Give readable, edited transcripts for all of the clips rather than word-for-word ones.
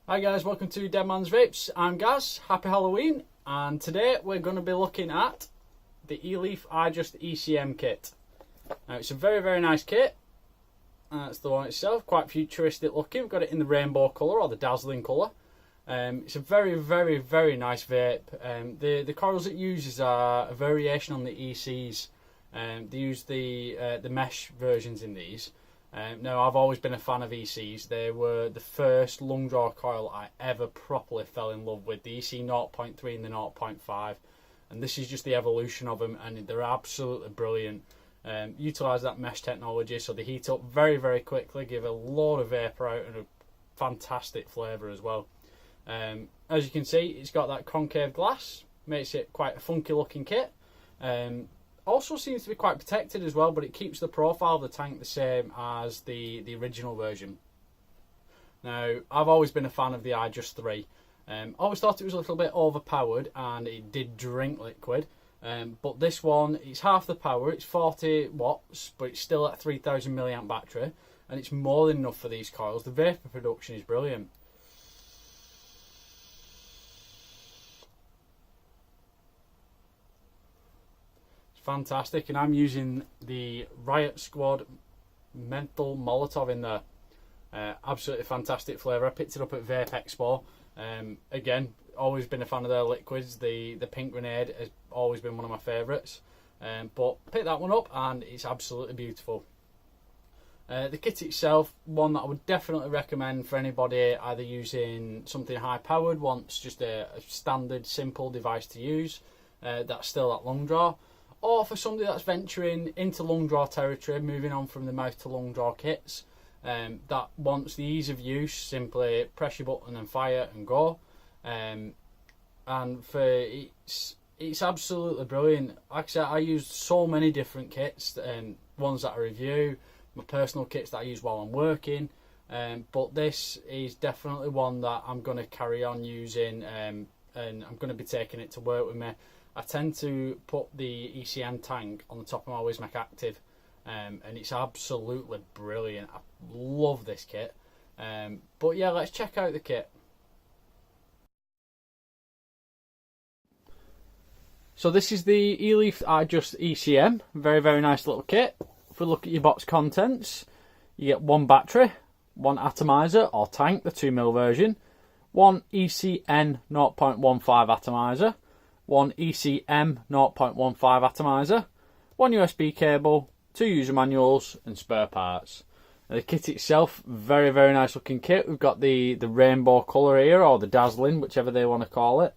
Hi guys, welcome to Dead Man's Vapes. I'm Gaz, happy Halloween, and today we're going to be looking at the Eleaf Ijust ECM kit. Now it's a very nice kit. That's the one itself, quite futuristic looking. We've got it in the rainbow colour or the dazzling colour. It's a very nice vape. The coils it uses are a variation on the ECs. They use the mesh versions in these. Now, I've always been a fan of ECs. They were the first lung draw coil I ever properly fell in love with. The EC 0.3 and the 0.5. And this is just the evolution of them, and they're absolutely brilliant. Utilise that mesh technology, so they heat up very quickly, give a lot of vapour out, and a fantastic flavour as well. As you can see, it's got that concave glass, makes it quite a funky looking kit. Also seems to be quite protected as well, but it keeps the profile of the tank the same as the original version. Now, I've always been a fan of the Ijust 3. Always thought it was a little bit overpowered and it did drink liquid. But this one, it's half the power, it's 40 watts, but it's still at 3000 milliamp battery, and it's more than enough for these coils. The vapour production is brilliant. Fantastic, and I'm using the Riot Squad Menthol Molotov in there. Absolutely fantastic flavour. I picked it up at Vape Expo. Again, always been a fan of their liquids. The Pink Grenade has always been one of my favourites. But pick that one up and it's absolutely beautiful. The kit itself, one that I would definitely recommend for anybody either using something high powered, wants just a standard simple device to use, that's still that lung draw. Or for somebody that's venturing into lung draw territory, moving on from the mouth to lung draw kits, that wants the ease of use, simply press your button and fire and go. And it's absolutely brilliant. Like I said, I use so many different kits, ones that I review, my personal kits that I use while I'm working. But this is definitely one that I'm going to carry on using, and I'm going to be taking it to work with me. I tend to put the ECM tank on the top of my Wismac Active, and it's absolutely brilliant. I love this kit. But yeah, let's check out the kit. So this is the Eleaf Ijust ECM. Very nice little kit. If we look at your box contents, you get one battery, one atomizer or tank, the 2mm version, one ECN 0.15 atomizer, one ECM 0.15 atomizer, one USB cable, two user manuals and spare parts. Now, the kit itself, very nice looking kit. We've got the rainbow colour here, or the dazzling, whichever they want to call it.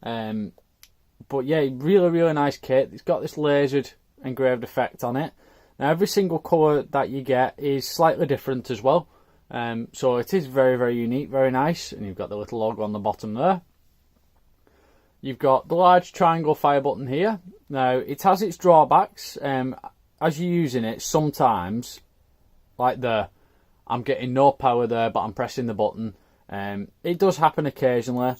But yeah, really nice kit. It's got this lasered engraved effect on it. Now every single colour that you get is slightly different as well. So it is very unique, very nice. And you've got the little logo on the bottom there. You've got the large triangle fire button here. Now, it has its drawbacks. As you're using it, sometimes, like there, I'm getting no power there, but I'm pressing the button. It does happen occasionally,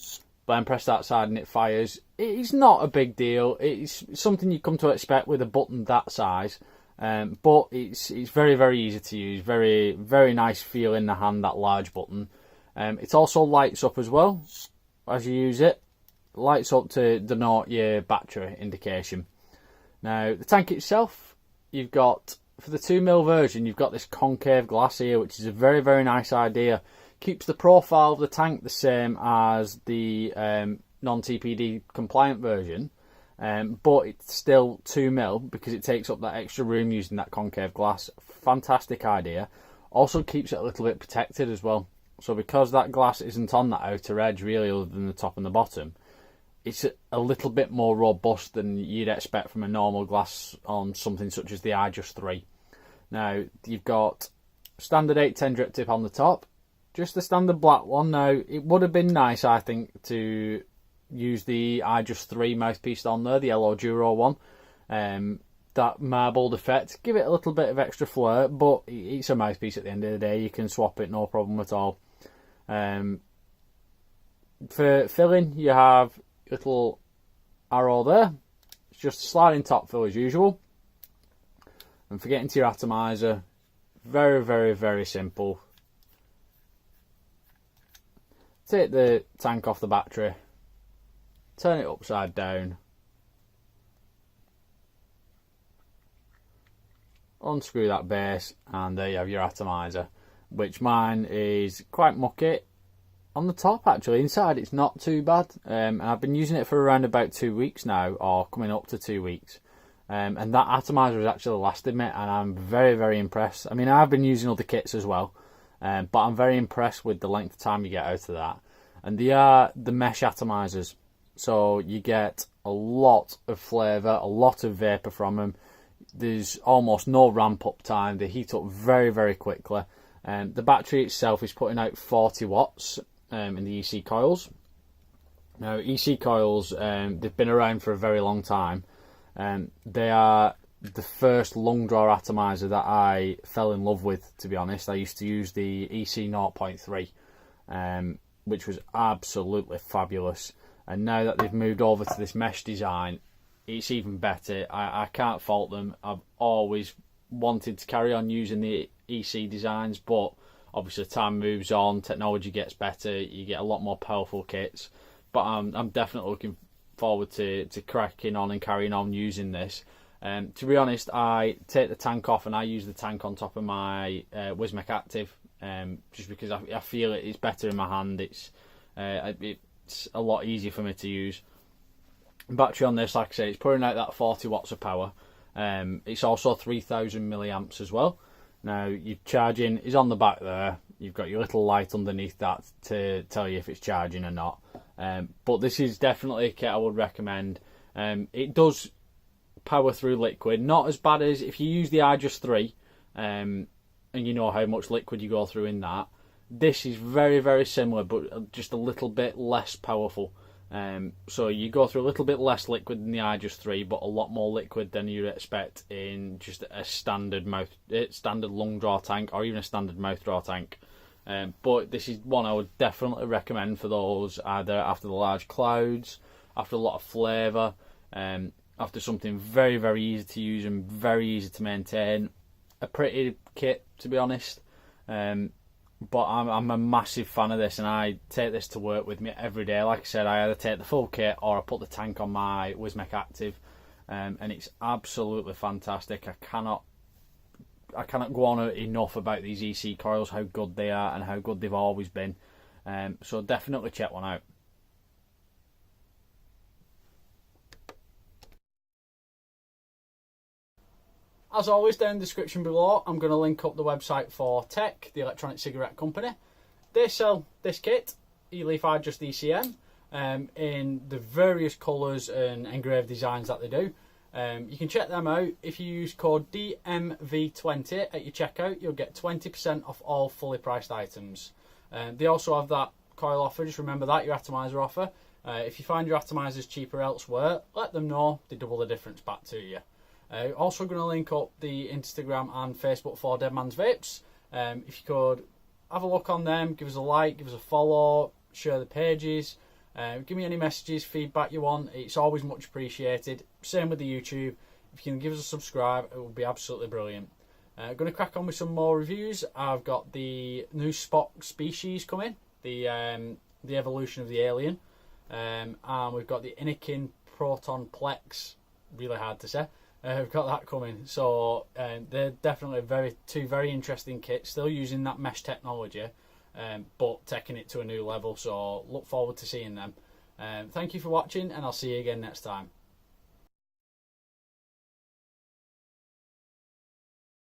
but I'm pressed that side and it fires. It's not a big deal. It's something you come to expect with a button that size. But it's very easy to use. Very nice feel in the hand, that large button. It also lights up as well as you use it. Lights up to denote your battery indication. Now, the tank itself, you've got, for the 2mm version, you've got this concave glass here, which is a very nice idea. Keeps the profile of the tank the same as the non-TPD compliant version, but it's still 2mm because it takes up that extra room using that concave glass. Fantastic idea. Also keeps it a little bit protected as well. So because that glass isn't on that outer edge really, other than the top and the bottom, it's a little bit more robust than you'd expect from a normal glass on something such as the Ijust 3. Now, you've got standard 810 drip tip on the top, just the standard black one. Now, it would have been nice, I think, to use the Ijust 3 mouthpiece on there, the Yellow Duro one. That marbled effect, give it a little bit of extra flair, but it's a mouthpiece at the end of the day. You can swap it, no problem at all. For filling, you have little arrow there. It's just a sliding top fill as usual. And for getting to your atomizer, very simple. take the tank off the battery, turn it upside down, unscrew that base, and there you have your atomizer, which mine is quite mucky on the top. Actually, inside it's not too bad, and I've been using it for around about 2 weeks now, or coming up to 2 weeks, and that atomizer has actually lasted me, and I'm very, very impressed. I mean, I've been using other kits as well, but I'm very impressed with the length of time you get out of that. And they are the mesh atomizers, so you get a lot of flavour, a lot of vapour from them. There's almost no ramp up time. They heat up very, very quickly. The battery itself is putting out 40 watts in the EC coils. Now, EC coils, they've been around for a very long time. They are the first lung draw atomizer that I fell in love with, to be honest. I used to use the EC 0.3, which was absolutely fabulous. And now that they've moved over to this mesh design, it's even better. I can't fault them. I've always wanted to carry on using the EC designs, but obviously time moves on, technology gets better, you get a lot more powerful kits. But I'm definitely looking forward to cracking on and carrying on using this. To be honest, I take the tank off and I use the tank on top of my Wismec Active, just because I feel it's better in my hand. It's a lot easier for me to use. Battery on this, like I say, it's putting out that 40 watts of power. It's also 3000 milliamps as well. Now, your charging is on the back there. You've got your little light underneath that to tell you if it's charging or not. But this is definitely a kit I would recommend. It does power through liquid, not as bad as if you use the Ijust 3, and you know how much liquid you go through in that. This is very, very similar, but just a little bit less powerful. So you go through a little bit less liquid than the Ijust 3, but a lot more liquid than you'd expect in just a standard lung draw tank, or even a standard mouth draw tank. But this is one I would definitely recommend for those either after the large clouds, after a lot of flavour, after something very, very easy to use and very easy to maintain. A pretty kit, to be honest. But I'm a massive fan of this, and I take this to work with me every day. Like I said, I either take the full kit or I put the tank on my Wismec Active, and it's absolutely fantastic. I cannot go on enough about these EC coils, how good they are and how good they've always been. So definitely check one out. As always, down in the description below, I'm going to link up the website for Tech, the electronic cigarette company. They sell this kit, Eleaf Ijust ECM, in the various colours and engraved designs that they do. You can check them out. If you use code DMV20 at your checkout, you'll get 20% off all fully priced items. They also have that coil offer. Just remember that, your atomizer offer. If you find your atomizers cheaper elsewhere, let them know. They double the difference back to you. Also going to link up the Instagram and Facebook for Dead Man's Vapes. If you could have a look on them, give us a like, give us a follow, share the pages, give me any messages, feedback you want. It's always much appreciated. Same with the YouTube. If you can give us a subscribe, it would be absolutely brilliant. Going to crack on with some more reviews. I've got the new Spock species coming, the evolution of the alien, and we've got the Inikin Proton Plex. Really hard to say. We've got that coming, so they're definitely two very interesting kits, still using that mesh technology, but taking it to a new level, so look forward to seeing them. Thank you for watching, and I'll see you again next time.